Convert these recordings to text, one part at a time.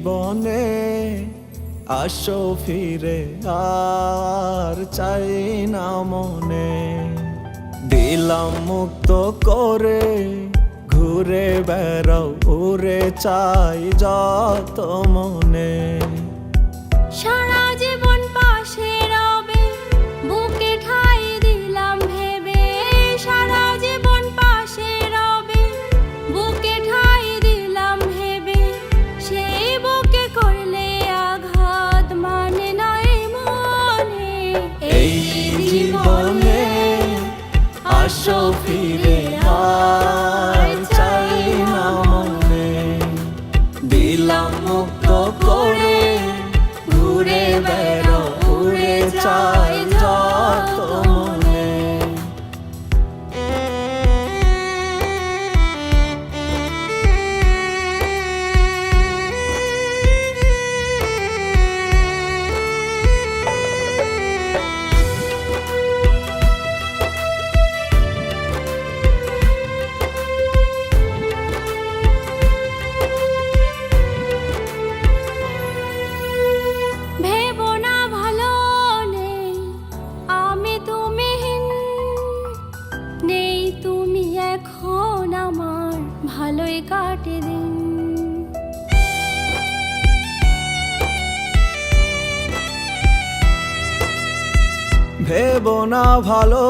জীবনে আসো ফিরে, আর চাই না মনে। দিলাম মুক্ত করে, ঘুরে বেড়াও উড়ে চাই যত মনে। সারা জীবন পাশে রবে, বুকে ঠাই দিলাম ভেবে। সারা জীবন পাশে রবে, বুকে ঠাই দিলাম ভেবে। সেই বুকে করলে আঘাত মানে নয় মনে। এই জীবনে আসো ফিরে, আর চাই না মনে। দিলাম মুক্ত করে, ঘুরে বেড়াও উড়ে চাই যত মনে। ভেবো না ভালো নেই আমি তুমিহীন, নেই তুমি এখন আমার ভালোই কাটে দিন। ভেবো না ভালো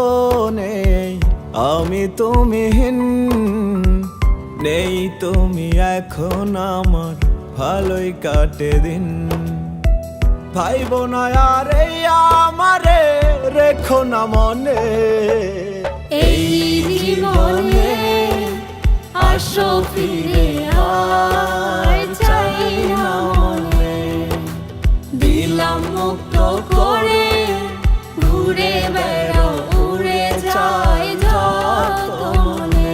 নেই আমি তুমিহীন, নেই তুমি এখন আমার ভালোই কাটে দিন। ভাইবো না আর এই আমারে, রেখো না মনে। এই জীবনে আসো ফিরে, আর চাই না মনে। দিলাম মুক্ত করে, ঘুরে বেড়াও উড়ে চাই যত মনে।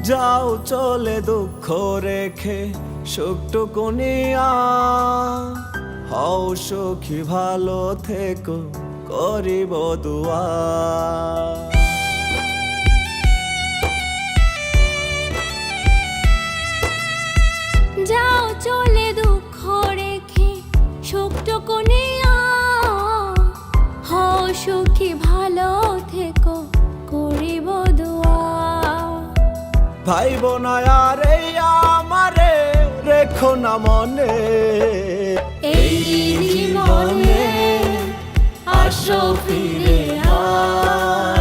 যাও চলে দুঃখ রেখে সুখটুকু নিয়া, হও সুখী ভালো থেকো করিব দুয়া। যাও চলে দুঃখ রেখে সুখটুকু নিয়া, হও সুখী ভালো থেকো করিব দোয়া। ভাইবো না আর এই আমারে, রেখো না মনে। এই জীবনে আসো ফিরে, আর